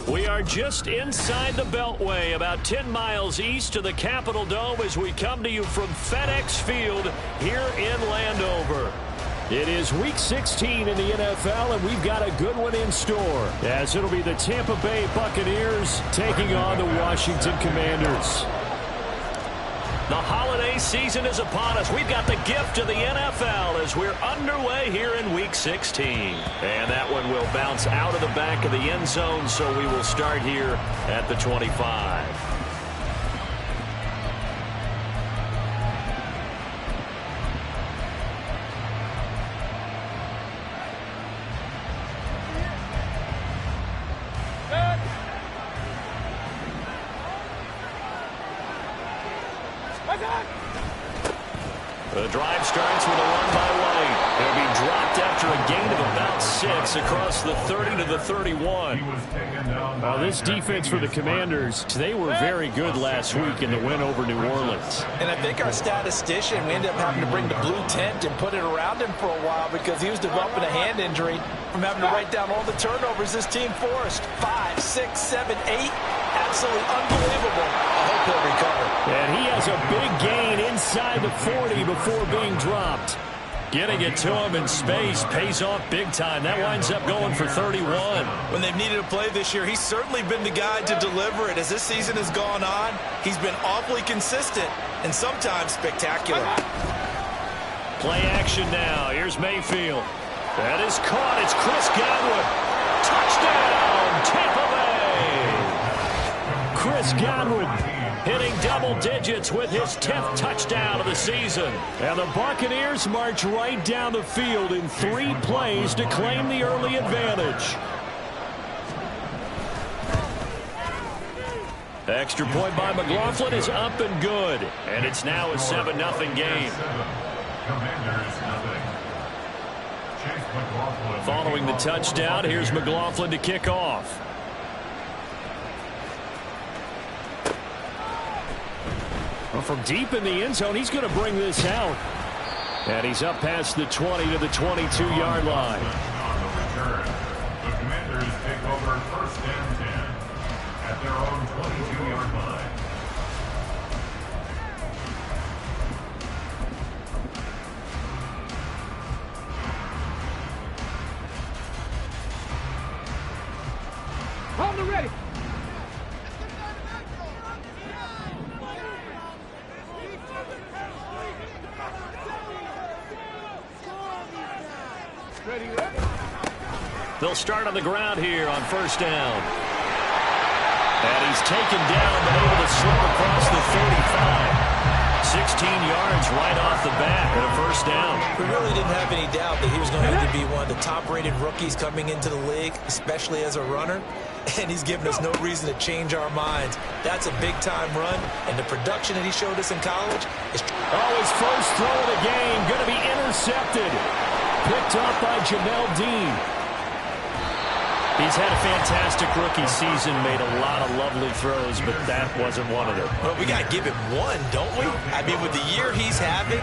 We are just inside the Beltway, about 10 miles east of the Capitol Dome as we come to you from FedEx Field here in Landover. It is Week 16 in the NFL, and we've got a good one in store, as it'll be the Tampa Bay Buccaneers taking on the Washington Commanders. The holiday season is upon us. We've got the gift of the NFL as we're underway here in Week 16. And that one will bounce out of the back of the end zone, so we will start here at the 25. The drive starts with a run by White. He'll be dropped after a gain of about 6 across the 30 to the 31. Now this defense for the Commanders, they were very good last week in the win over New Orleans. And I think our statistician, we ended up having to bring the blue tent and put it around him for a while because he was developing a hand injury from having to write down all the turnovers this team forced. 5, 6, 7, 8. Absolutely unbelievable. I hope he'll recover. And he has a big gain inside the 40 before being dropped. Getting it to him in space pays off big time. That winds up going for 31. When they've needed a play this year, he's certainly been the guy to deliver it. As this season has gone on, he's been awfully consistent and sometimes spectacular. Play action now. Here's Mayfield. That is caught. It's Chris Godwin. Touchdown, Tampa Bay. Chris Godwin hitting double digits with his 10th touchdown of the season. And the Buccaneers march right down the field in 3 plays to claim the early advantage. Extra point by McLaughlin is up and good. And it's now a 7-0 game. Following the touchdown, here's McLaughlin to kick off. Well, from deep in the end zone, he's going to bring this out. And he's up past the 20 to the 22-yard line. On the return, the Commanders take over first and 10 at their own 22-yard line. On the ready. They'll start on the ground here on first down. And he's taken down but able to slip across the 35. 16 yards right off the bat and a first down. We really didn't have any doubt that he was going to be one of the top-rated rookies coming into the league, especially as a runner. And he's given us no reason to change our minds. That's a big-time run, and the production that he showed us in college is... Oh, his first throw of the game going to be intercepted. Picked up by Jamel Dean. He's had a fantastic rookie season, made a lot of lovely throws, but that wasn't one of them. Well, we got to give him one, don't we? I mean, with the year he's having,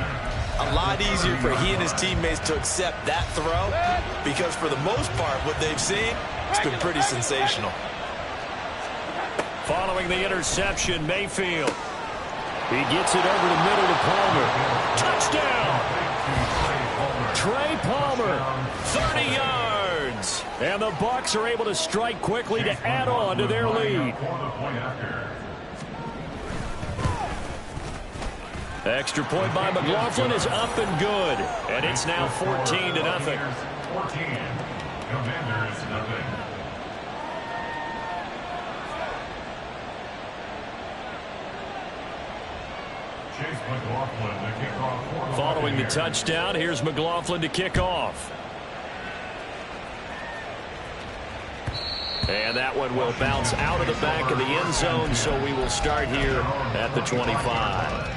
a lot easier for he and his teammates to accept that throw because for the most part, what they've seen, it's been pretty sensational. Following the interception, Mayfield. He gets it over the middle to Palmer. Touchdown! Trey Palmer, 30 yards. And the Bucs are able to strike quickly to add on to their lead. Extra point by McLaughlin is up and good. And it's now 14-0. 14. Commanders nothing. Chase McLaughlin to kick off. Following the touchdown, here's McLaughlin to kick off. And that one will bounce out of the back of the end zone, so we will start here at the 25.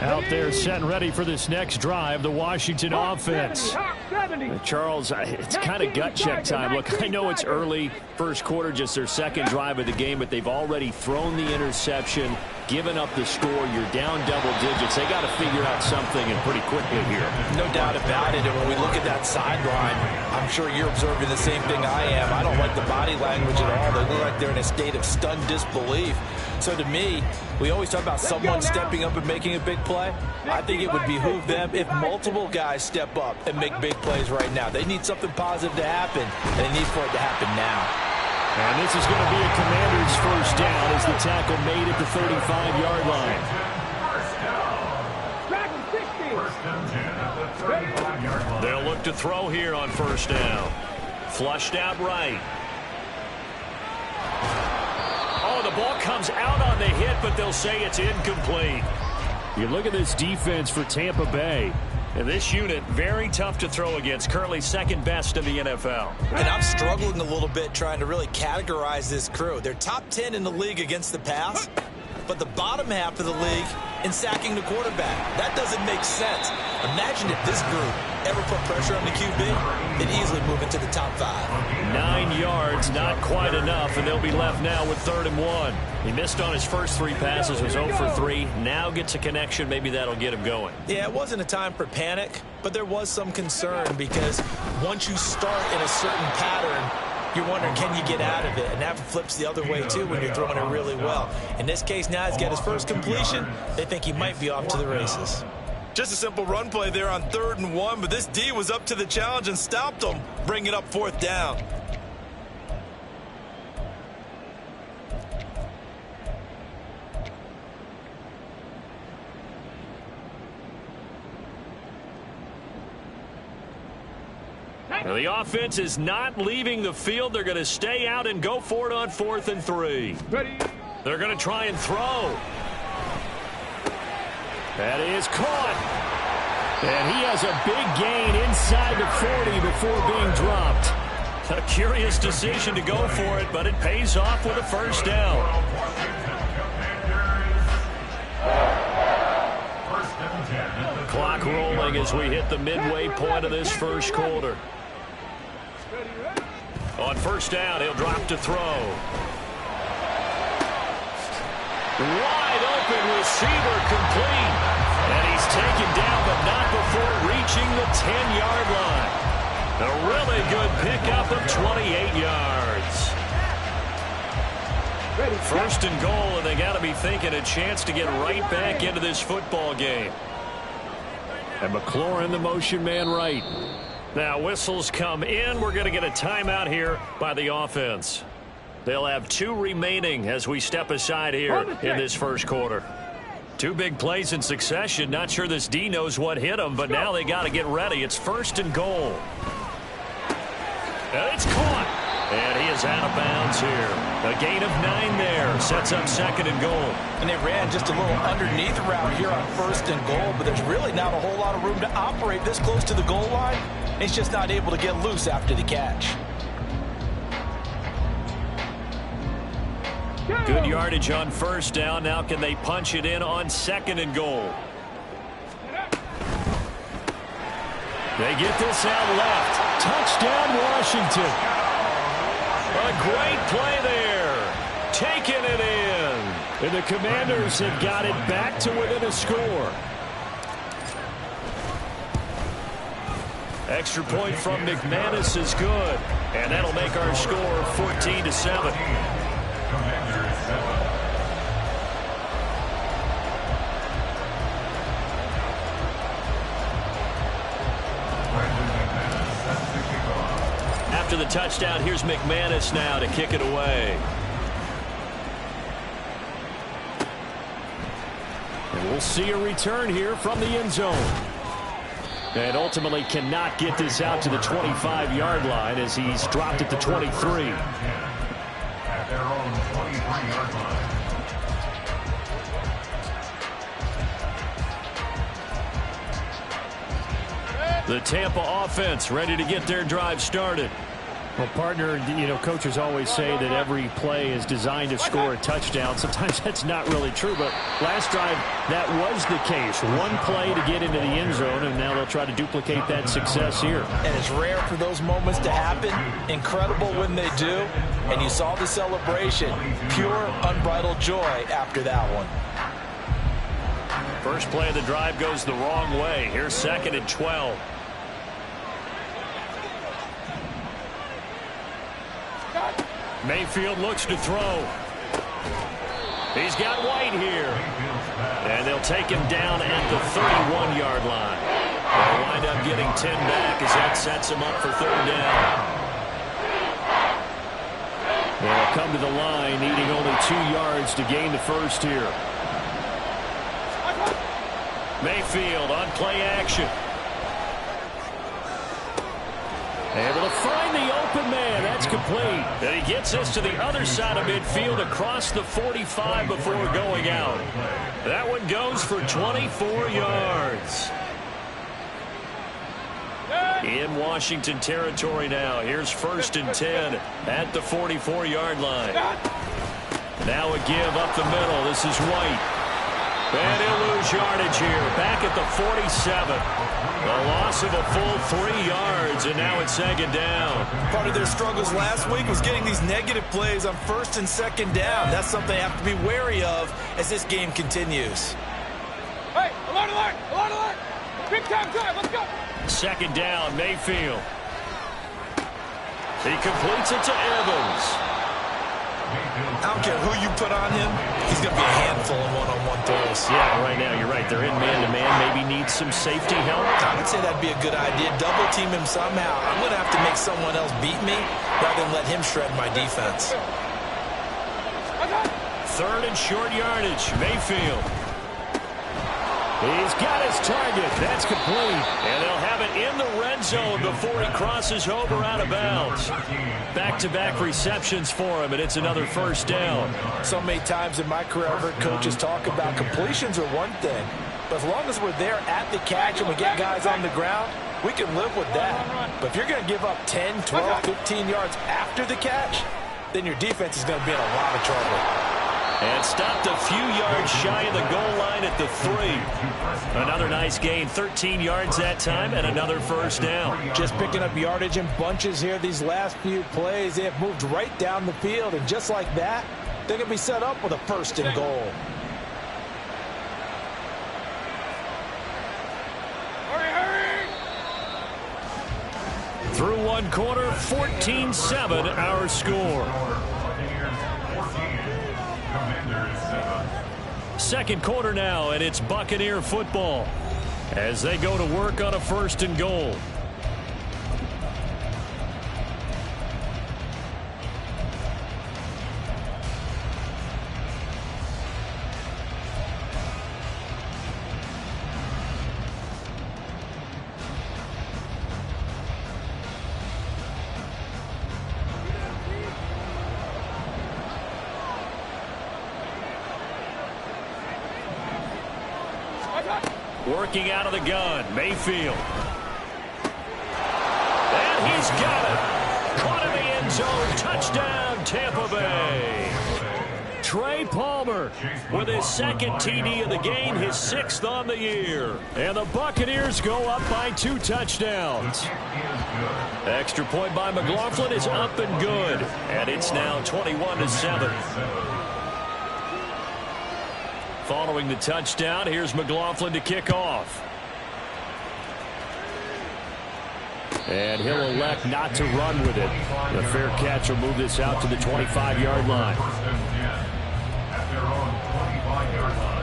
Out there set and ready for this next drive, the Washington offense. Charles, it's kind of gut check time. Look, I know it's early, first quarter, just their second drive of the game, but they've already thrown the interception. given up the score. You're down double digits. They got to figure out something, and pretty quickly here. No doubt about it. And when we look at that sideline, I'm sure you're observing the same thing I am. I don't like the body language at all. They look like they're in a state of stunned disbelief. So to me, we always talk about someone stepping up and making a big play. I think it would behoove them if multiple guys step up and make big plays right now. They need something positive to happen, and they need for it to happen now. And this is going to be a Commanders first down as the tackle made at the 35-yard line. They'll look to throw here on first down. Flushed out right. Oh, the ball comes out on the hit, but they'll say it's incomplete. You look at this defense for Tampa Bay. And this unit, very tough to throw against, currently second best in the NFL. And I'm struggling a little bit trying to really categorize this crew. They're top 10 in the league against the pass, but the bottom half of the league in sacking the quarterback. That doesn't make sense. Imagine if this group ever put pressure on the QB, they'd easily move into the top 5. 9 yards, not quite enough, and they'll be left now with 3rd and 1. He missed on his first 3 passes, was 0 for 3. Now gets a connection. Maybe that'll get him going. Yeah, it wasn't a time for panic, but there was some concern because once you start in a certain pattern, you're wondering, can you get out of it? And that flips the other way, too, when you're throwing it really well. In this case, now he's got his first completion. They think he might be off to the races. Just a simple run play there on 3rd and 1, but this D was up to the challenge and stopped him, bringing up 4th down. Now the offense is not leaving the field. They're going to stay out and go for it on 4th and 3. Ready. They're going to try and throw. That is caught. And he has a big gain inside the 40 before being dropped. A curious decision to go for it, but it pays off with a first down. Clock rolling as we hit the midway point of this first quarter. On first down, he'll drop to throw. Wide open receiver complete. And he's taken down, but not before reaching the 10-yard line. A really good pickup of 28 yards. First and goal, and they got to be thinking a chance to get right back into this football game. And McLaurin, the motion man right. Now whistles come in. We're going to get a timeout here by the offense. They'll have 2 remaining as we step aside here in this first quarter. 2 big plays in succession. Not sure this D knows what hit him, but now they got to get ready. It's first and goal. And it's caught. And he is out of bounds here. A gain of 9 there. Sets up 2nd and goal. And they ran just a little underneath route here on 1st and goal, but there's really not a whole lot of room to operate this close to the goal line. He's just not able to get loose after the catch. Good yardage on first down. Now can they punch it in on 2nd and goal? They get this out left. Touchdown, Washington. A great play there. Taking it in. And the Commanders have got it back to within a score. Extra point from McManus is good. And that'll make our score 14-7. After the touchdown, here's McManus now to kick it away. And we'll see a return here from the end zone. And ultimately cannot get this out to the 25-yard line as he's dropped at the 23. At their own 23-yard line. The Tampa offense ready to get their drive started. Well, partner, you know, coaches always say that every play is designed to score a touchdown. Sometimes that's not really true, but last drive, that was the case. One play to get into the end zone, and now they'll try to duplicate that success here. And it's rare for those moments to happen. Incredible when they do. And you saw the celebration. Pure, unbridled joy after that one. First play of the drive goes the wrong way. Here's 2nd and 12. Mayfield looks to throw. He's got White here. And they'll take him down at the 31-yard line. They'll wind up getting 10 back as that sets him up for 3rd down. They'll come to the line needing only 2 yards to gain the first here. Mayfield on play action. Able to find the open man. That's complete. And he gets this to the other side of midfield across the 45 before going out. That one goes for 24 yards. In Washington territory now. Here's 1st and 10 at the 44-yard line. Now a give up the middle. This is White. And he'll lose yardage here. Back at the 47. A loss of a full 3 yards, and now it's 2nd down. Part of their struggles last week was getting these negative plays on 1st and 2nd down. That's something they have to be wary of as this game continues. Hey, alert, alert, alert, alert. Big time drive, let's go. 2nd down, Mayfield. He completes it to Evans. I don't care who you put on him, he's going to be a handful of one-on-one throws. Yeah, right now you're right. They're in man-to-man. Maybe needs some safety help. I would say that'd be a good idea. Double team him somehow. I'm going to have to make someone else beat me rather than let him shred my defense. 3rd and short yardage. Mayfield. He's got his target. That's complete. And they'll have it in the red zone before he crosses over out of bounds. Back-to-back receptions for him, and it's another 1st down. So many times in my career I've heard coaches talk about completions are one thing, but as long as we're there at the catch and we get guys on the ground, we can live with that. But if you're going to give up 10, 12, 15 yards after the catch, then your defense is going to be in a lot of trouble. And stopped a few yards shy of the goal line at the 3. Another nice gain, 13 yards that time, and another 1st down. Just picking up yardage in bunches here these last few plays. They have moved right down the field, and just like that, they're going to be set up with a 1st and goal. Hurry, hurry. Through 1 quarter, 14-7 our score. 2nd quarter now, and it's Buccaneer football as they go to work on a 1st and goal. Working out of the gun, Mayfield. And he's got it. Caught in the end zone. Touchdown, Tampa Bay. Trey Palmer with his 2nd TD of the game, his 6th on the year. And the Buccaneers go up by 2 touchdowns. Extra point by McLaughlin is up and good. And it's now 21-7. Following the touchdown, here's McLaughlin to kick off. And he'll elect not to run with it. The fair catch will move this out to the 25-yard line. At their own 25-yard line.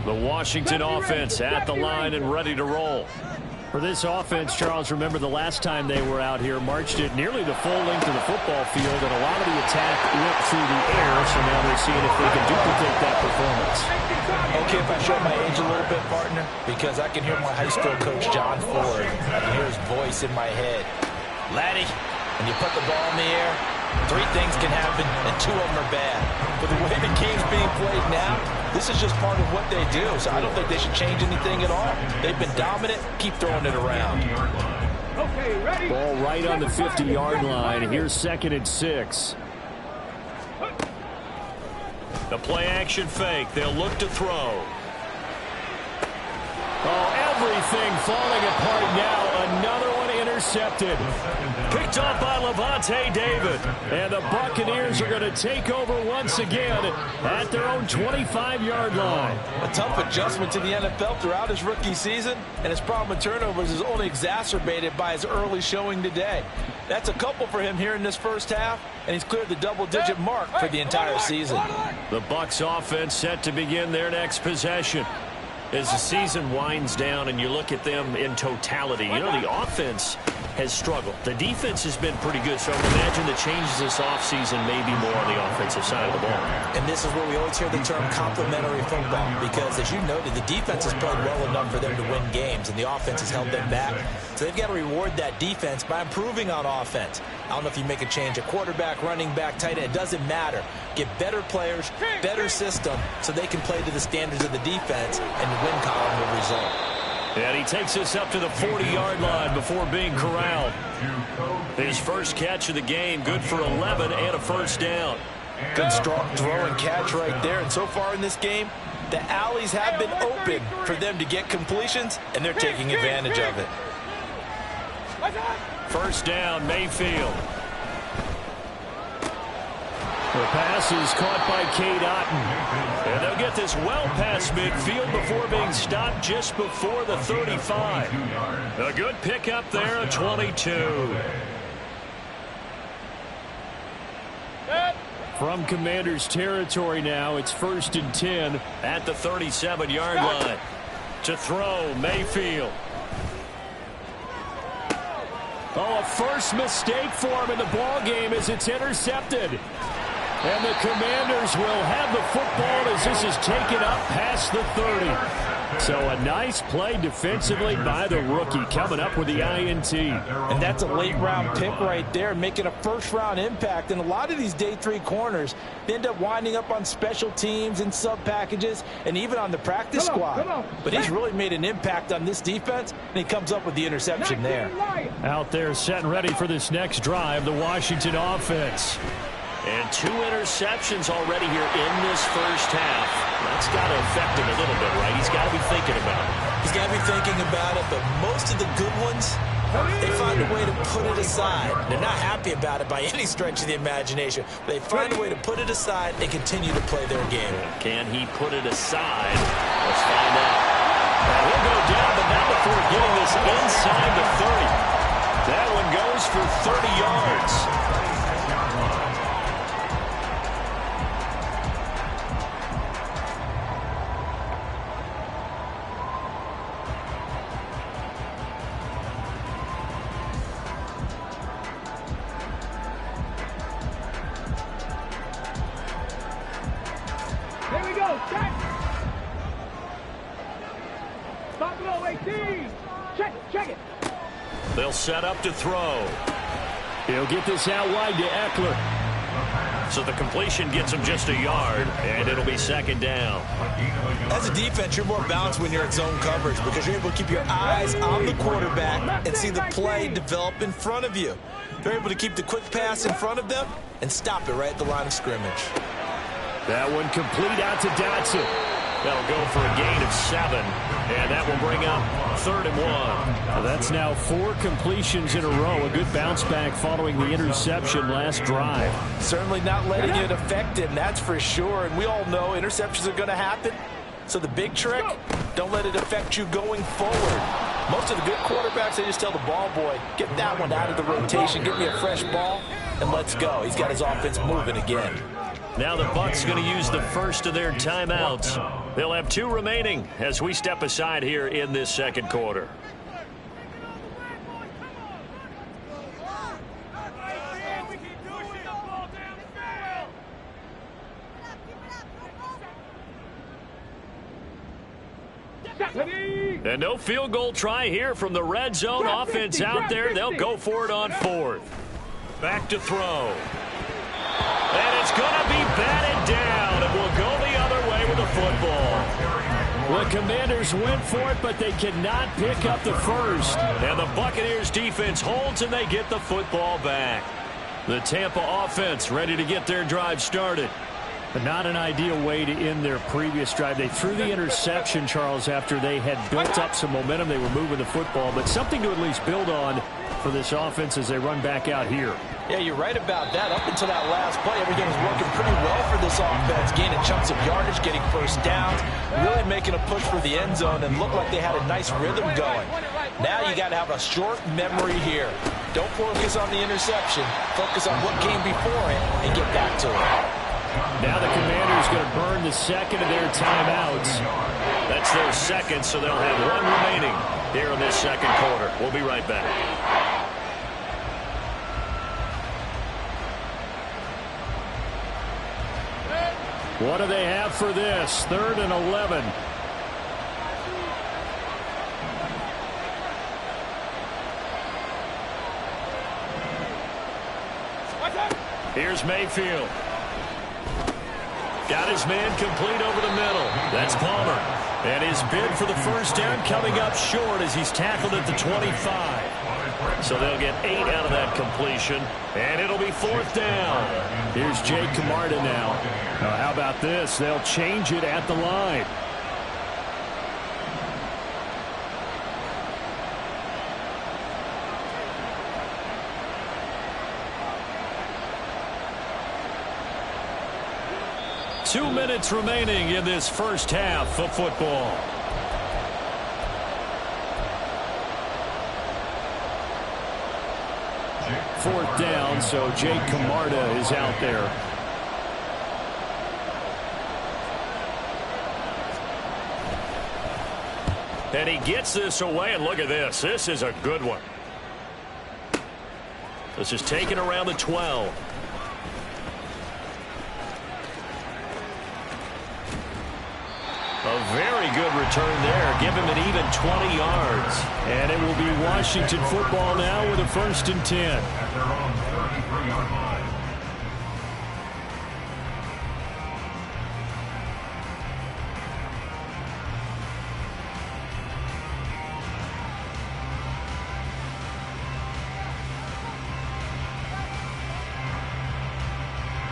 The Washington offense at the line and ready to roll. For this offense, Charles, remember the last time they were out here, marched it nearly the full length of the football field, and a lot of the attack went through the air, so now they're seeing if they can duplicate that performance. Okay, if I show my age a little bit, partner, because I can hear my high school coach, John Ford. I can hear his voice in my head. Laddie, when you put the ball in the air, 3 things can happen, and 2 of them are bad. But the way the game's being played now, this is just part of what they do, so I don't think they should change anything at all. They've been dominant. Keep throwing it around. Okay, ready. Ball right on the 50-yard line. Here's 2nd and 6. The play-action fake. They'll look to throw. Oh, Everything falling apart now. Another one intercepted. Picked off by Levante David. And the Buccaneers are going to take over once again at their own 25-yard line. A tough adjustment to the NFL throughout his rookie season, and his problem with turnovers is only exacerbated by his early showing today. That's a couple for him here in this first half, and he's cleared the double-digit mark for the entire season. The Bucs offense set to begin their next possession. As the season winds down and you look at them in totality, you know, the offense has struggled. The defense has been pretty good, so I would imagine the changes this offseason may be more on the offensive side of the ball. And this is where we always hear the term complementary football, because as you noted, the defense has played well enough for them to win games, and the offense has held them back. So they've got to reward that defense by improving on offense. I don't know if you make a change at quarterback, running back, tight end. It doesn't matter. Get better players, better system, so they can play to the standards of the defense, and the win column will result. And he takes us up to the 40-yard line before being corralled. His first catch of the game, good for 11 and a first down. Good strong throw and catch right there. And so far in this game, the alleys have been open for them to get completions, and they're taking advantage of it. First down, Mayfield. The pass is caught by Cade Otton. And they'll get this well past midfield before being stopped just before the 35. A good pickup there, a 22. From Commanders territory now, it's 1st and 10 at the 37-yard line. To throw, Mayfield. Oh, a first mistake for him in the ball game as it's intercepted. And the Commanders will have the football as this is taken up past the 30. So a nice play defensively by the rookie, coming up with the INT. And that's a late-round pick right there, making a first-round impact. And a lot of these day 3 corners, they end up winding up on special teams and sub-packages and even on the practice squad. But he's really made an impact on this defense, and he comes up with the interception there. Out there set and ready for this next drive, the Washington offense. And 2 interceptions already here in this first half. That's got to affect him a little bit, right? He's got to be thinking about it. He's got to be thinking about it, but most of the good ones, they find a way to put it aside. They're not happy about it by any stretch of the imagination. They find a way to put it aside and continue to play their game. Can he put it aside? Let's find out. He'll go down, but not before getting this inside the 30. That one goes for 30 yards. They'll set up to throw. He'll get this out wide to Eckler. So the completion gets him just a yard, and it'll be 2nd down. As a defense, you're more balanced when you're in zone coverage because you're able to keep your eyes on the quarterback and see the play develop in front of you. They're able to keep the quick pass in front of them and stop it right at the line of scrimmage. That one complete out to Dotson. That'll go for a gain of 7, and that will bring up 3rd and 1. Now that's now 4 completions in a row. A good bounce back following the interception last drive. Certainly not letting it affect him, that's for sure. And we all know interceptions are going to happen. So the big trick, don't let it affect you going forward. Most of the good quarterbacks, they just tell the ball boy, get that one out of the rotation, give me a fresh ball, and let's go. He's got his offense moving again. Now the Bucs going to use the first of their timeouts. They'll have 2 remaining as we step aside here in this 2nd quarter. And no field goal try here from the red zone offense out there. They'll go for it on 4th. Back to throw. And it's going to be batted down. It will go the other way with the football. The Commanders went for it, but they cannot pick up the first. And the Buccaneers defense holds, and they get the football back. The Tampa offense ready to get their drive started. But not an ideal way to end their previous drive. They threw the interception, Charles, after they had built up some momentum. They were moving the football, but something to at least build on for this offense as they run back out here. Yeah, you're right about that. Up until that last play, everything was working pretty well for this offense, gaining chunks of yardage, getting first downs, really making a push for the end zone, and looked like they had a nice rhythm going. Now you got to have a short memory here. Don't focus on the interception. Focus on what came before it and get back to it. Now the Commanders going to burn the second of their timeouts. That's their second, so they'll have one remaining here in this second quarter. We'll be right back. What do they have for this? 3rd and 11. Here's Mayfield. Got his man complete over the middle. That's Palmer. And his bid for the first down coming up short as he's tackled at the 25. So they'll get 8 out of that completion. And it'll be 4th down. Here's Jake Camarda now. How about this? They'll change it at the line. Two minutes remaining in this first half of football. Fourth down, so Jake Camarda is out there. And he gets this away, and look at this. This is a good one. This is taken around the 12. A very good return there. Give him an even 20 yards. And it will be Washington football now with a 1st and 10. At their own 33-yard line.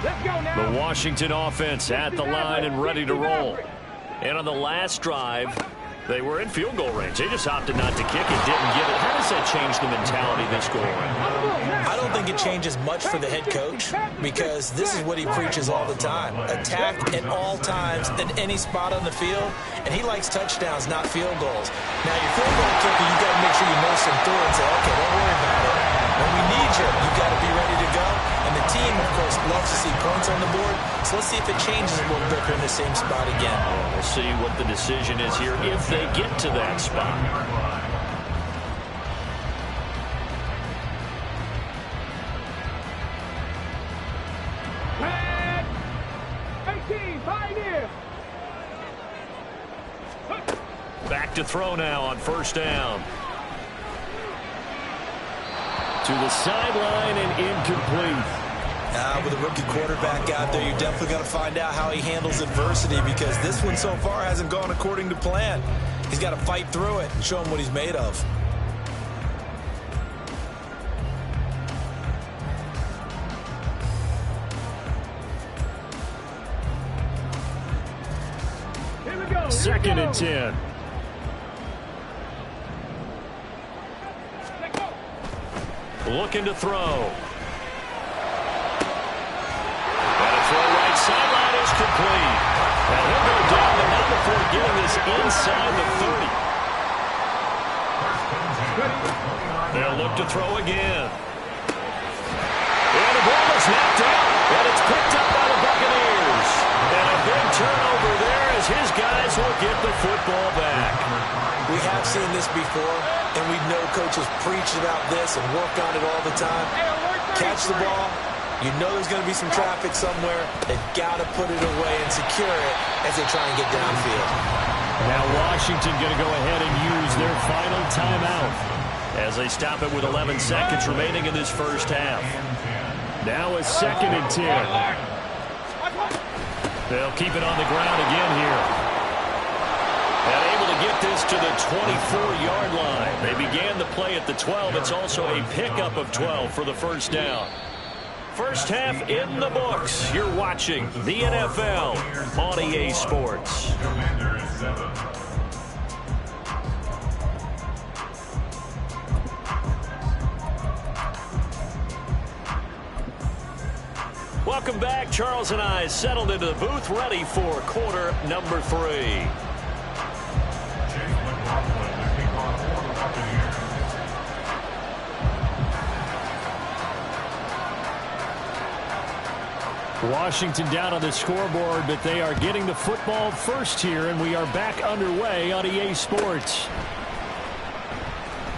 Let's go now. The Washington offense at the line and ready to roll. And on the last drive, they were in field goal range. They just opted not to kick it, didn't give it. How does that change the mentality this go around? I don't think it changes much for the head coach because this is what he preaches all the time. Attack at all times in any spot on the field, and he likes touchdowns, not field goals. Now, your field goal kicker, you've got to make sure you nurse him through and say, okay, don't worry about it. When we need you, you've got to be ready to go. And the team, of course, loves to see points on the board. So let's see if it changes a little bit in the same spot again. We'll see what the decision is here if they get to that spot. Plan 18, Pioneer. Back to throw now on 1st down. To the sideline and incomplete. With a rookie quarterback out there, you're definitely going to find out how he handles adversity because this one so far hasn't gone according to plan. He's got to fight through it and show him what he's made of. Here we go. 2nd and 10. Looking to throw. And a throw right sideline is complete. And he'll go down, but not before getting this inside the 30. They'll look to throw again. And the ball is knocked out, and it's picked up by the Buccaneers. And a big turnover there as his guys will get the football back. We have seen this before, and we know coaches preach about this and work on it all the time. Catch the ball. You know there's going to be some traffic somewhere. They've got to put it away and secure it as they try and get downfield. Now Washington going to go ahead and use their final timeout as they stop it with 11 seconds remaining in this first half. Now a 2nd and 10. They'll keep it on the ground again here. And able to get this to the 24-yard line. They began the play at the 12. It's also a pickup of 12 for the 1st down. First half in the books. You're watching the NFL on EA Sports. Commanders 7. Welcome back. Charles and I settled into the booth, ready for quarter number 3. Washington down on the scoreboard, but they are getting the football first here, and we are back underway on EA Sports.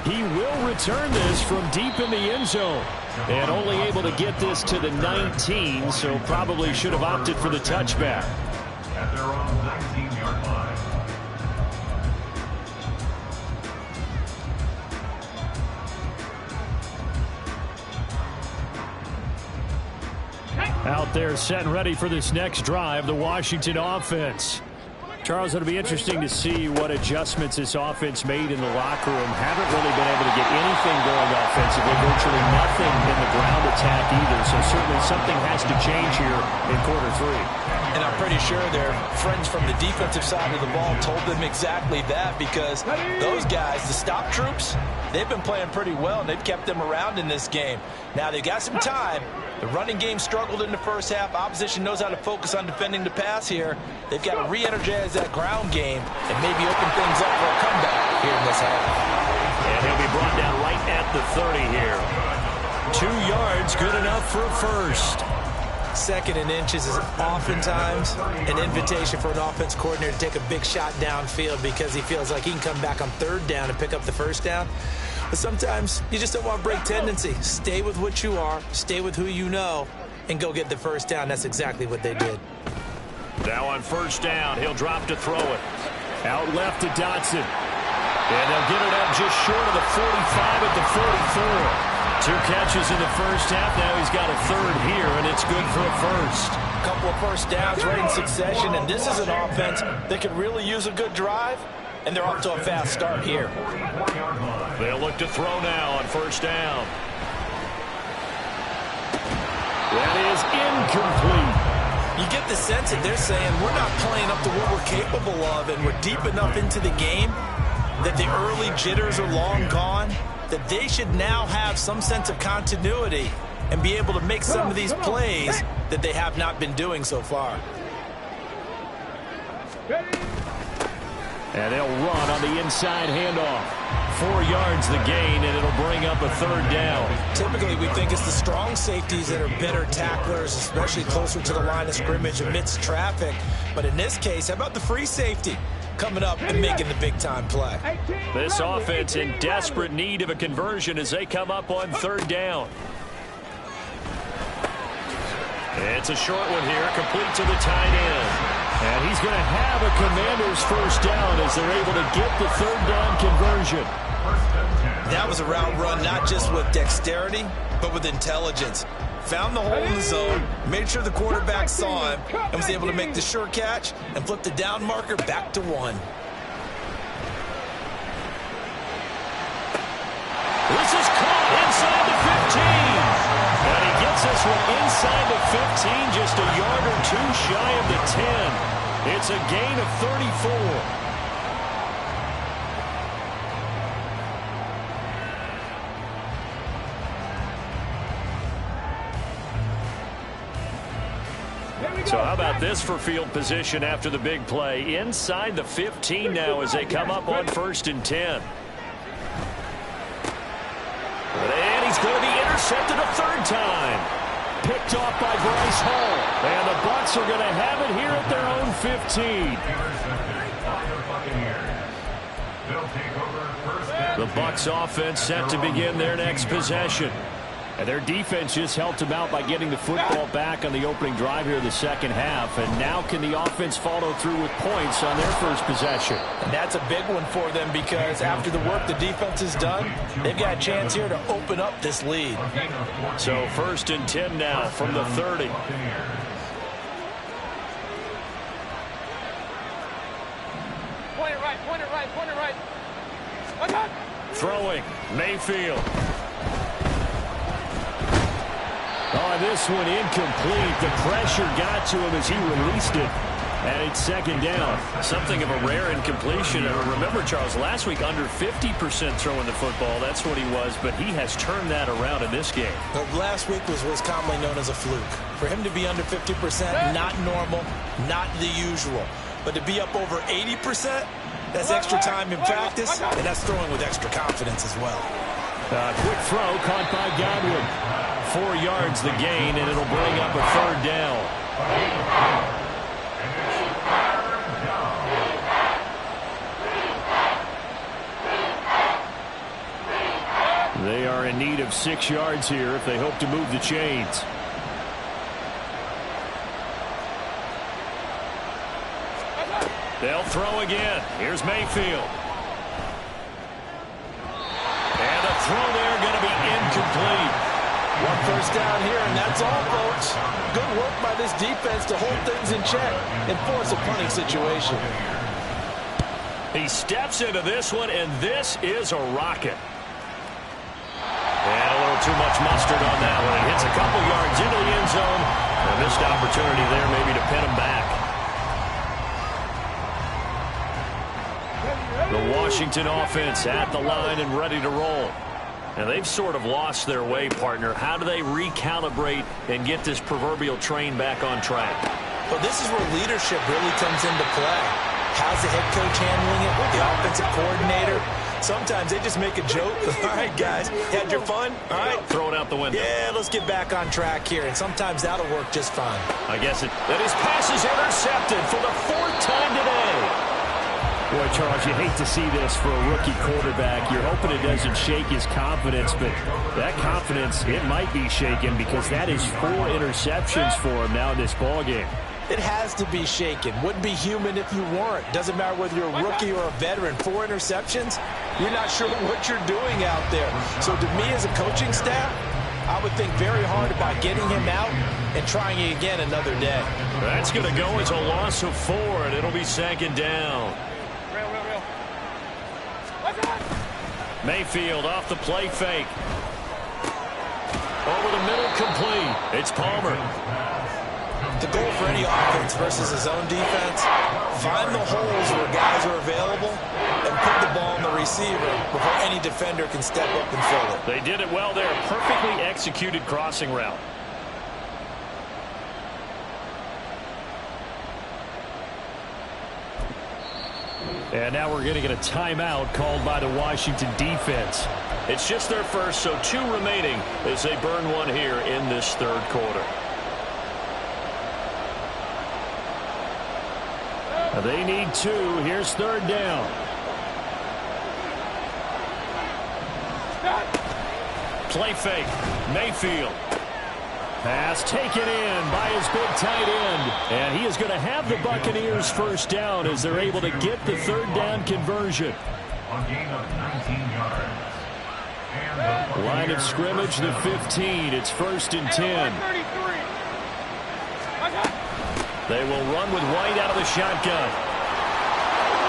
He will return this from deep in the end zone, and only able to get this to the 19, so probably should have opted for the touchback. At their own 19-yard line. Out there set and ready for this next drive, the Washington offense. Charles, it'll be interesting to see what adjustments this offense made in the locker room. Haven't really been able to get anything going offensively, virtually nothing in the ground attack either. So certainly something has to change here in quarter 3. And I'm pretty sure their friends from the defensive side of the ball told them exactly that, because those guys, the stop troops, they've been playing pretty well, and they've kept them around in this game. Now they've got some time. The running game struggled in the first half. Opposition knows how to focus on defending the pass here. They've got to re-energize that ground game and maybe open things up for a comeback here in this half. And he'll be brought down right at the 30 here. 2 yards, good enough for a first. 2nd and inches is oftentimes an invitation for an offense coordinator to take a big shot downfield because he feels like he can come back on 3rd down and pick up the first down. But sometimes you just don't want to break tendency. Stay with what you are, stay with who you know, and go get the first down. That's exactly what they did. Now on first down, he'll drop to throw it. Out left to Dotson. And they'll get it up just short of the 45 at the 44. 2 catches in the first half. Now he's got a 3rd here, and it's good for a first. A couple of first downs right in succession, and this is an offense that could really use a good drive, and they're off to a fast start here. They'll look to throw now on first down. That is incomplete. You get the sense that they're saying we're not playing up to what we're capable of, and we're deep enough into the game that the early jitters are long gone, that they should now have some sense of continuity and be able to make some of these plays that they have not been doing so far. And they'll run on the inside handoff. 4 yards the gain, and it'll bring up a 3rd down. Typically, we think it's the strong safeties that are better tacklers, especially closer to the line of scrimmage amidst traffic. But in this case, how about the free safety coming up and making the big-time play? This offense in desperate need of a conversion as they come up on 3rd down. It's a short one here, complete to the tight end. And he's going to have a Commanders first down as they're able to get the 3rd down conversion. That was a route run not just with dexterity, but with intelligence. Found the hole in the zone, made sure the quarterback saw him, and was able to make the sure catch and flip the down marker back to 1. This is caught inside the 15. And he gets this one inside the 15, just a yard or 2 shy of the 10. It's a gain of 34. So how about this for field position after the big play? Inside the 15 now as they come up on 1st and 10. And he's going to be intercepted a 3rd time. Picked off by Bryce Hall. And the Bucs are going to have it here at their own 15. The Bucs offense set to begin their next possession. And their defense just helped them out by getting the football back on the opening drive here in the second half. And now can the offense follow through with points on their first possession? And that's a big one for them because after the work the defense has done, they've got a chance here to open up this lead. So 1st and 10 now from the 30. Point it right, point it right, point it right. Throwing, Mayfield. Oh, on this one, incomplete. The pressure got to him as he released it. And it's second down. Something of a rare incompletion. Remember, Charles, last week under 50% throwing the football. That's what he was, but he has turned that around in this game. Last week was commonly known as a fluke. For him to be under 50%, not normal, not the usual. But to be up over 80%, that's extra time in practice, and that's throwing with extra confidence as well. Quick throw caught by Godwin. 4 yards the gain, and it'll bring up a third down. They are in need of 6 yards here if they hope to move the chains. They'll throw again. Here's Mayfield. And a throw there going to be incomplete. One first down here, and that's all, folks. Good work by this defense to hold things in check and force a punting situation. He steps into this one, and this is a rocket. And a little too much mustard on that one. It hits a couple yards into the end zone. A missed opportunity there maybe to pin him back. The Washington offense at the line and ready to roll. And they've sort of lost their way, partner. How do they recalibrate and get this proverbial train back on track? Well, this is where leadership really comes into play. How's the head coach handling it? The offensive coordinator? Sometimes they just make a joke. All right, guys, had your fun? All right. Throw it out the window. Yeah, let's get back on track here. And sometimes that'll work just fine. I guess it. That his pass is intercepted for the 4th time today. Boy, Charles, you hate to see this for a rookie quarterback. You're hoping it doesn't shake his confidence, but that confidence, it might be shaken because that is 4 interceptions for him now in this ballgame. It has to be shaken. Wouldn't be human if you weren't. Doesn't matter whether you're a rookie or a veteran. 4 interceptions, you're not sure what you're doing out there. So to me as a coaching staff, I would think very hard about getting him out and trying it again another day. That's going to go as a loss of 4, and it'll be second down. Mayfield off the play fake. Over the middle, complete. It's Palmer. The goal for any offense versus his own defense, find the holes where guys are available and put the ball on the receiver before any defender can step up and fill it. They did it well there. Perfectly executed crossing route. And now we're going to get a timeout called by the Washington defense. It's just their first, so 2 remaining as they burn one here in this 3rd quarter. They need 2. Here's 3rd down. Play fake. Mayfield. Pass taken in by his big tight end. And he is going to have the Buccaneers first down as they're able to get the 3rd down conversion. On gain of 19 yards. Line of scrimmage, the 15. It's 1st and 10. They will run with White out of the shotgun.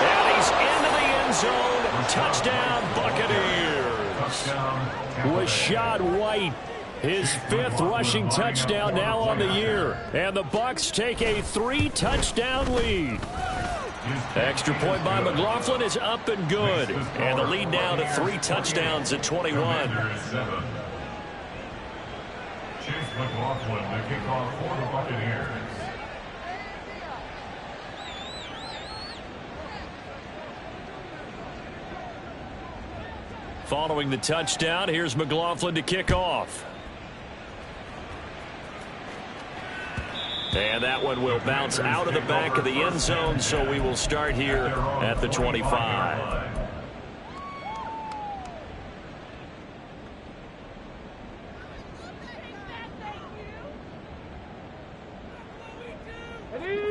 And he's into the end zone. Touchdown, Buccaneers. Rashad White, his 5th rushing touchdown now on the year. And the Bucs take a 3-touchdown lead. Extra point by McLaughlin is up and good. And the lead now to 3 touchdowns at 21. Chase McLaughlin, the kickoff for the Buccaneers. Following the touchdown, here's McLaughlin to kick off. And that one will bounce out of the back of the end zone, so we will start here at the 25.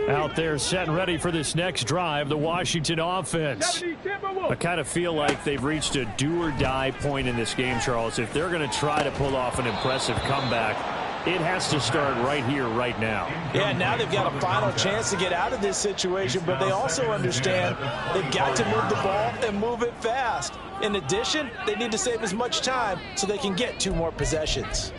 Out there set and ready for this next drive, the Washington offense. I kind of feel like they've reached a do-or-die point in this game, Charles. If they're going to try to pull off an impressive comeback, it has to start right here, right now. Yeah, now they've got a final chance to get out of this situation, but they also understand they've got to move the ball and move it fast. In addition, they need to save as much time so they can get 2 more possessions.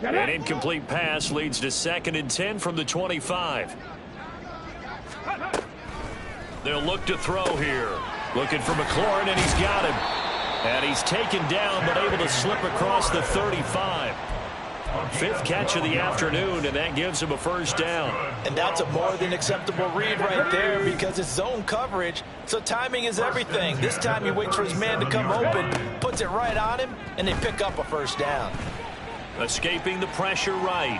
An incomplete pass leads to 2nd and 10 from the 25. They'll look to throw here. Looking for McLaurin, and he's got him. And he's taken down, but able to slip across the 35. 5th catch of the afternoon, and that gives him a first down. And that's a more than acceptable read right there because it's zone coverage, so timing is everything. This time he waits for his man to come open, puts it right on him, and they pick up a first down. Escaping the pressure right.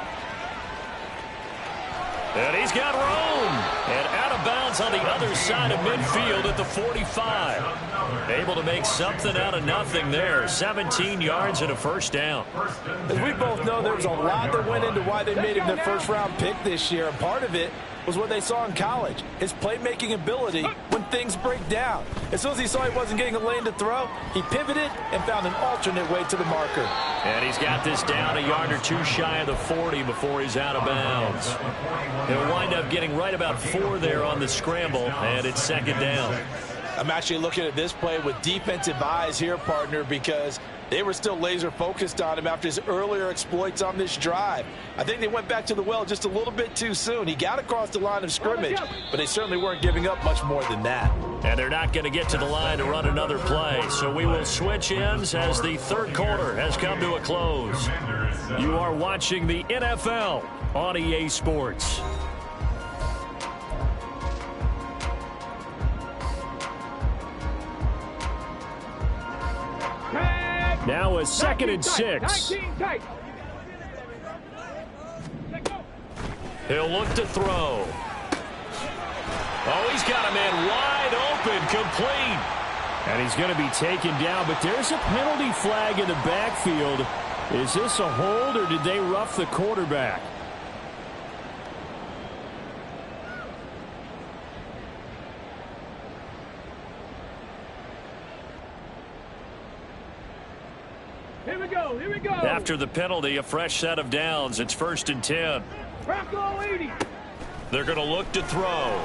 And he's got room. And out of bounds on the other side of midfield at the 45. Able to make something out of nothing there. 17 yards and a first down. As we both know, there was a lot that went into why they made him their first-round pick this year, and part of it was what they saw in college, his playmaking ability when things break down. As soon as he saw he wasn't getting a lane to throw, he pivoted and found an alternate way to the marker. And he's got this down a yard or two shy of the 40 before he's out of bounds. He'll wind up getting right about 4 there on the scramble, and it's 2nd down. I'm actually looking at this play with defensive eyes here, partner, because they were still laser focused on him after his earlier exploits on this drive. I think they went back to the well just a little bit too soon. He got across the line of scrimmage, but they certainly weren't giving up much more than that. And they're not going to get to the line to run another play, so we will switch ends as the 3rd quarter has come to a close. You are watching the NFL on EA Sports. Now a 2nd and 6. He'll look to throw. Oh, he's got a man wide open, complete. And he's going to be taken down, but there's a penalty flag in the backfield. Is this a hold, or did they rough the quarterback? Here we go, here we go. After the penalty, a fresh set of downs. It's 1st and 10. Bronco 80. They're going to look to throw.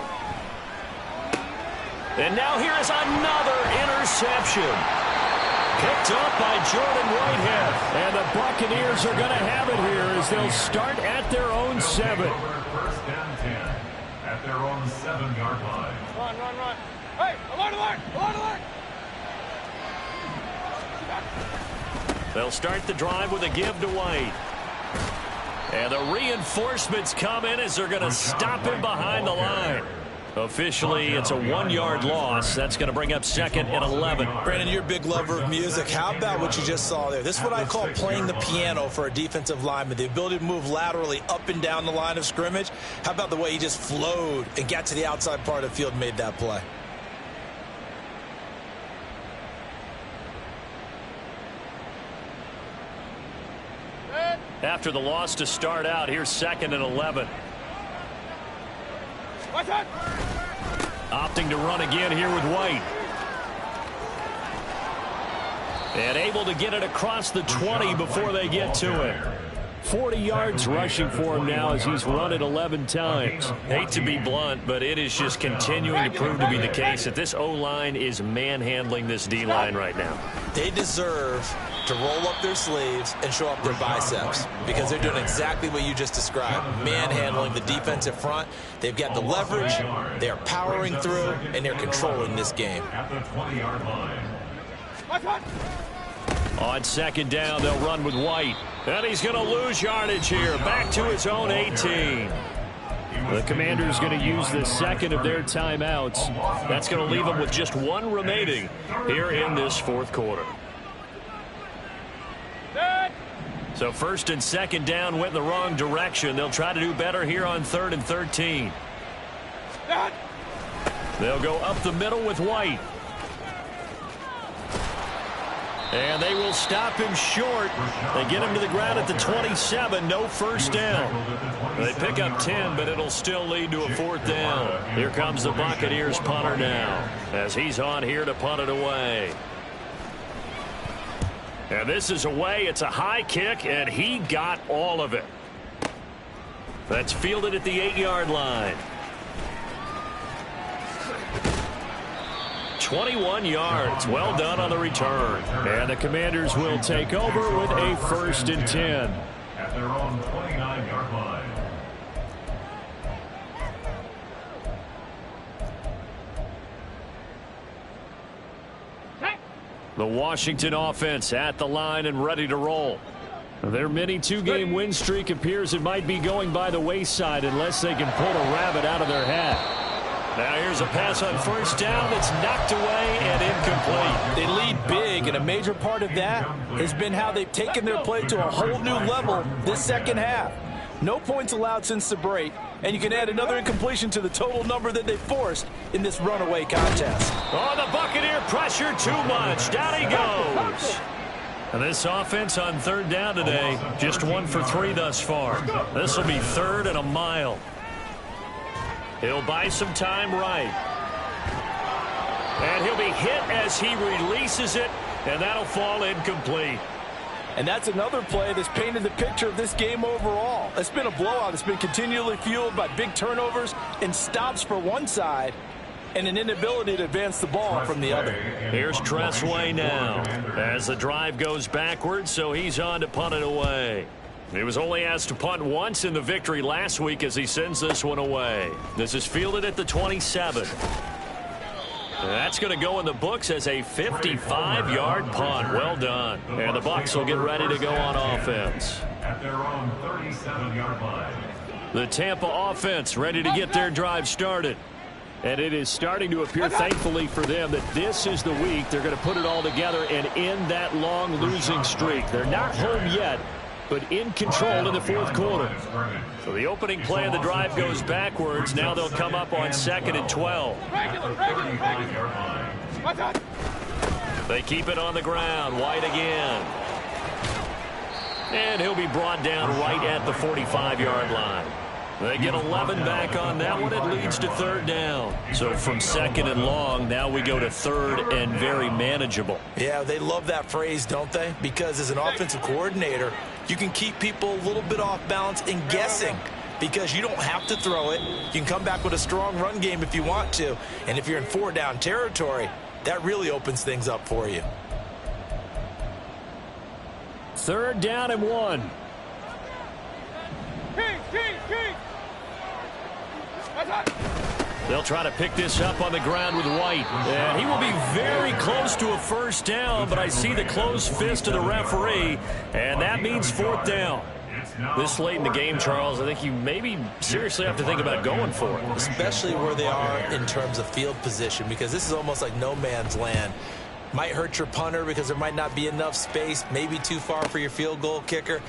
And now here is another interception. Picked up by Jordan Whitehead. And the Buccaneers are going to have it here as they'll start at their own 7. 1st and 10 at their own 7-yard line. Run, run, run. Hey, alert, alert, alert, alert. They'll start the drive with a give to White. And the reinforcements come in as they're going to stop him behind the line. Officially, it's a 1-yard loss. That's going to bring up 2nd and 11. Brandon, you're a big lover of music. How about what you just saw there? This is what I call playing the piano for a defensive lineman. The ability to move laterally up and down the line of scrimmage. How about the way he just flowed and got to the outside part of the field and made that play? After the loss to start out, here's 2nd and 11. Watch out. Opting to run again here with White. And able to get it across the 20 before they get to it. 40 yards rushing for him now as he's run it 11 times. Hate to be blunt, but it is just continuing to prove to be the case that this O-line is manhandling this D-line right now. They deserve to roll up their sleeves and show up their biceps because they're doing exactly what you just described, manhandling the defensive front. They've got the leverage, they're powering through, and they're controlling this game. At the 20-yard line. On 2nd down, they'll run with White. And he's going to lose yardage here, back to his own 18. The Commanders going to use the 2nd of their timeouts. That's going to leave them with just 1 remaining here in this 4th quarter. So 1st and 2nd down went in the wrong direction. They'll try to do better here on 3rd and 13. They'll go up the middle with White. And they will stop him short. They get him to the ground at the 27. No first down. They pick up 10, but it'll still lead to a 4th down. Here comes the Buccaneers punter now as he's on here to punt it away. And this is away. It's a high kick, and he got all of it. That's fielded at the 8-yard line. 21 yards. Well done on the return. And the Commanders will take over with a 1st and 10. at their own 29-yard line. The Washington offense at the line and ready to roll. Their mini two-game win streak appears it might be going by the wayside unless they can pull a rabbit out of their hat. Now here's a pass on first down that's knocked away and incomplete. They lead big, and a major part of that has been how they've taken their play to a whole new level this second half. No points allowed since the break, and you can add another incompletion to the total number that they forced in this runaway contest. Oh, the Buccaneer pressure too much. Down he goes. And this offense on third down today, just 1 for 3 thus far. This will be 3rd and a mile. He'll buy some time right. And he'll be hit as he releases it, and that'll fall incomplete. And that's another play that's painted the picture of this game overall. It's been a blowout. It's been continually fueled by big turnovers and stops for one side and an inability to advance the ball from the other. Here's Tressway now as the drive goes backwards, so he's on to punt it away. He was only asked to punt once in the victory last week as he sends this one away. This is fielded at the 27. That's going to go in the books as a 55-yard punt. Well done. And the Bucs will get ready to go on offense. At their own 37-yard line. The Tampa offense ready to get their drive started. And it is starting to appear, thankfully for them, that this is the week they're going to put it all together and end that long losing streak. They're not home yet, but in control in the fourth quarter. So the opening play of the drive goes backwards. Now they'll come up on 2nd and 12. They keep it on the ground. White again. And he'll be brought down right at the 45-yard line. They get 11 back on that one. It leads to 3rd down. So from 2nd and long, now we go to 3rd and very manageable. Yeah, they love that phrase, don't they? Because as an offensive coordinator, you can keep people a little bit off balance and guessing because you don't have to throw it. You can come back with a strong run game if you want to. And if you're in 4-down territory, that really opens things up for you. 3rd down and 1. They'll try to pick this up on the ground with White. And he will be very close to a first down, but I see the closed fist of the referee, and that means 4th down. This late in the game, Charles, I think you maybe seriously have to think about going for it. Especially where they are in terms of field position, because this is almost like no man's land. Might hurt your punter because there might not be enough space, maybe too far for your field goal kicker.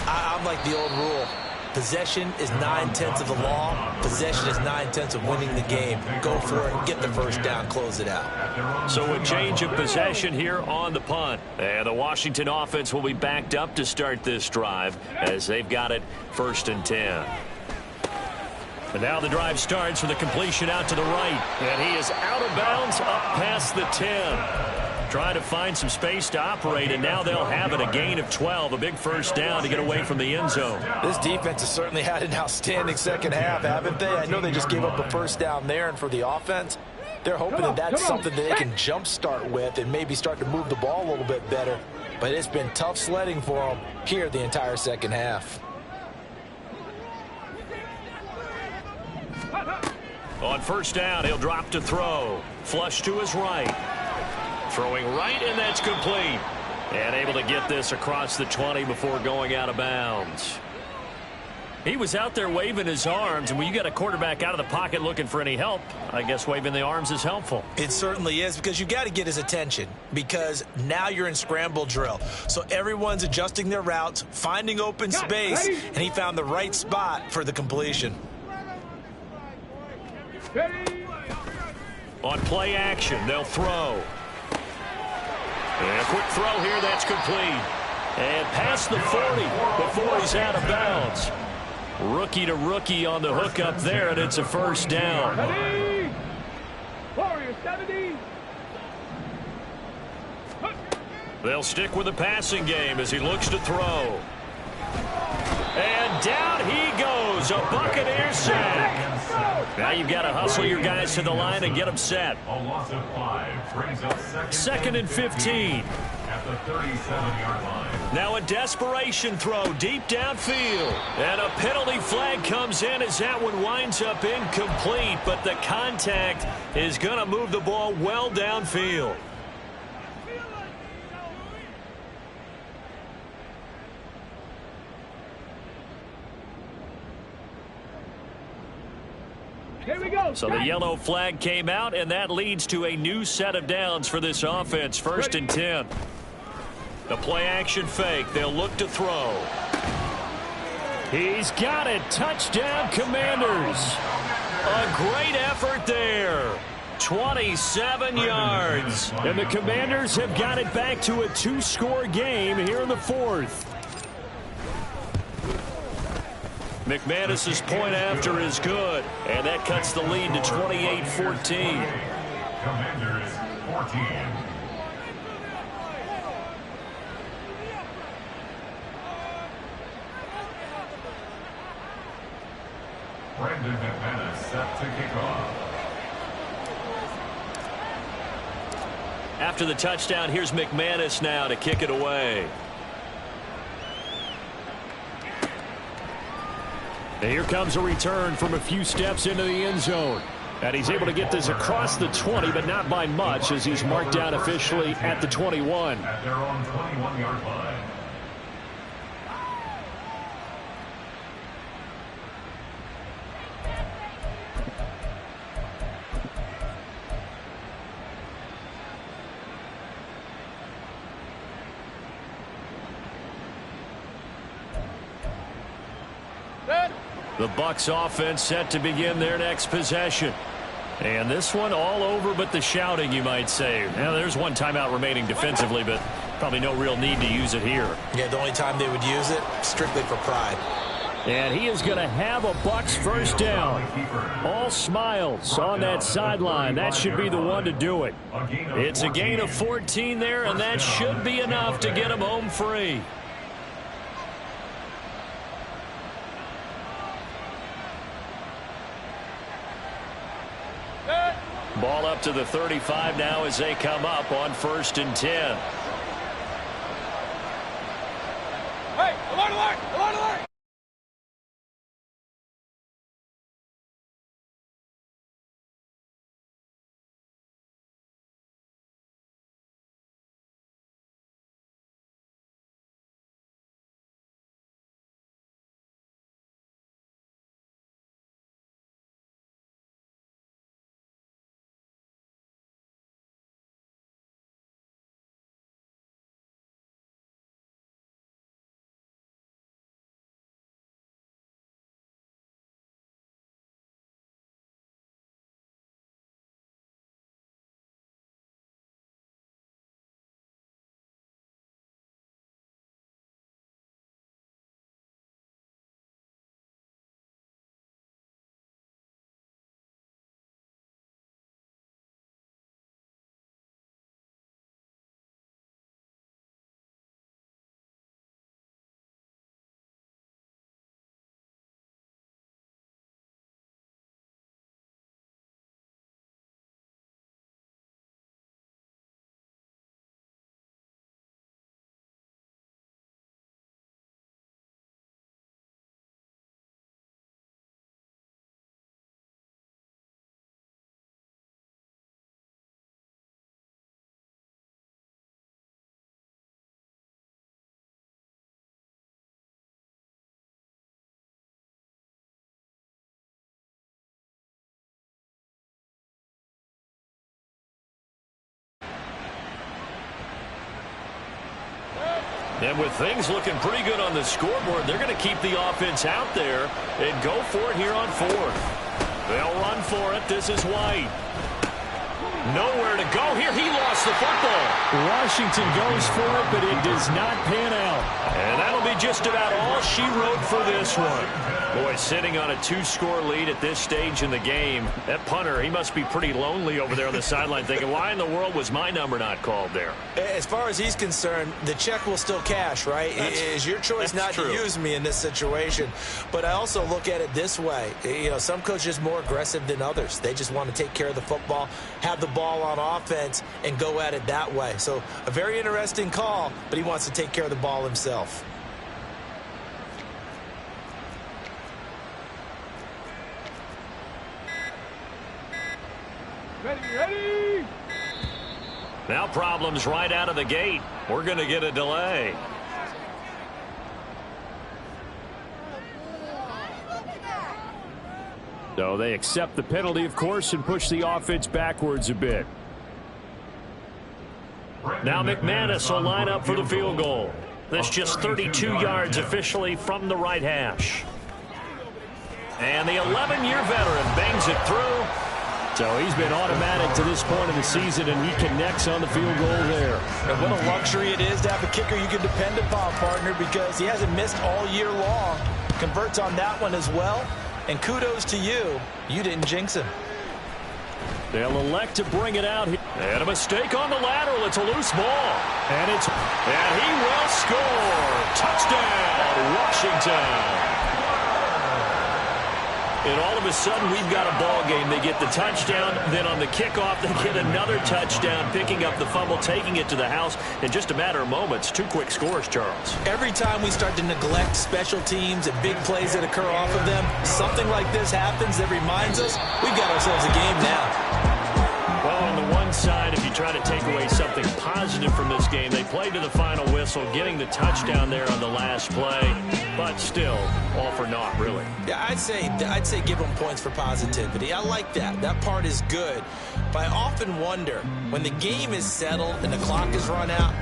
I'm like the old rule. Possession is 9/10 of the law. Possession is 9/10 of winning the game. Go for it, get the first down, close it out. So a change of possession here on the punt. And the Washington offense will be backed up to start this drive as they've got it 1st and 10. And now the drive starts with a completion out to the right. And he is out of bounds up past the 10. Trying to find some space to operate, and now they'll have it, a gain of 12, a big first down to get away from the end zone. This defense has certainly had an outstanding second half, haven't they? I know they just gave up a first down there, and for the offense, they're hoping that that's something that they can jumpstart with and maybe start to move the ball a little bit better. But it's been tough sledding for them here the entire second half. On first down, he'll drop to throw. Flush to his right. Throwing right, and that's complete. And able to get this across the 20 before going out of bounds. He was out there waving his arms, and when you got a quarterback out of the pocket looking for any help, I guess waving the arms is helpful. It certainly is, because you got to get his attention, because now you're in scramble drill. So everyone's adjusting their routes, finding open space, and he found the right spot for the completion. On play action, they'll throw. And a quick throw here, that's complete. And past the 40 before he's out of bounds. Rookie to rookie on the hook up there, and it's a first down. They'll stick with the passing game as he looks to throw. And down he goes, a Buccaneer sack. Now you've got to hustle your guys to the line and get them set. A loss of 5 brings up 2nd and 15. at the 37-yard line. Now a desperation throw deep downfield. And a penalty flag comes in as that one winds up incomplete. But the contact is going to move the ball well downfield. Here we go. So the yellow flag came out, and that leads to a new set of downs for this offense. 1st and 10. The play action fake. They'll look to throw. He's got it. Touchdown, Commanders. A great effort there. 27 yards. And the Commanders have got it back to a 2-score game here in the 4th. McManus's point after is good, and that cuts the lead to 28-14. Commanders 14. Brandon McManus set to kick off. After the touchdown, here's McManus now to kick it away. And here comes a return from a few steps into the end zone. And he's able to get this across the 20, but not by much, as he's marked down officially at the 21. At their own 21-yard line. The Bucs offense set to begin their next possession. And this one all over but the shouting, you might say. Now, there's one timeout remaining defensively, but probably no real need to use it here. Yeah, the only time they would use it, strictly for pride. And he is going to have a Bucs first down. All smiles on that sideline. That should be the one to do it. It's a gain of 14 there, and that should be enough to get him home free. Ball up to the 35 now as they come up on 1st and 10. Hey, alert, alert, alert, alert. And with things looking pretty good on the scoreboard, they're going to keep the offense out there and go for it here on 4th. They'll run for it. This is White. Nowhere to go here. He lost the football. Washington goes for it, but it does not pan out. And that'll be just about all she wrote for this one. Boy, sitting on a 2-score lead at this stage in the game. That punter, he must be pretty lonely over there on the sideline thinking, why in the world was my number not called there? As far as he's concerned, the check will still cash, right? It is your choice not to use me in this situation. But I also look at it this way. You know, some coaches are more aggressive than others. They just want to take care of the football, have the ball on offense and go at it that way. So a very interesting call, but he wants to take care of the ball himself. Ready. Now problems right out of the gate. We're going to get a delay. So they accept the penalty, of course, and push the offense backwards a bit. Now McManus will line up for the field goal. This just 32 yards officially from the right hash. And the 11-year veteran bangs it through. So he's been automatic to this point of the season, and he connects on the field goal there. And what a luxury it is to have a kicker you can depend upon, partner, because he hasn't missed all year long. Converts on that one as well. And kudos to you. You didn't jinx him. They'll elect to bring it out here. And a mistake on the lateral. It's a loose ball. And he will score. Touchdown, Washington. And all of a sudden, we've got a ball game. They get the touchdown. Then on the kickoff, they get another touchdown, picking up the fumble, taking it to the house in just a matter of moments. 2 quick scores, Charles. Every time we start to neglect special teams and big plays that occur off of them, something like this happens that reminds us we've got ourselves a game now. Well, on the one side, if you try to take away something positive from this game, they played to the final whistle, getting the touchdown there on the last play, but still, all for naught, really. Yeah, I'd say give them points for positivity. I like that. That part is good. But I often wonder, when the game is settled and the clock is run out,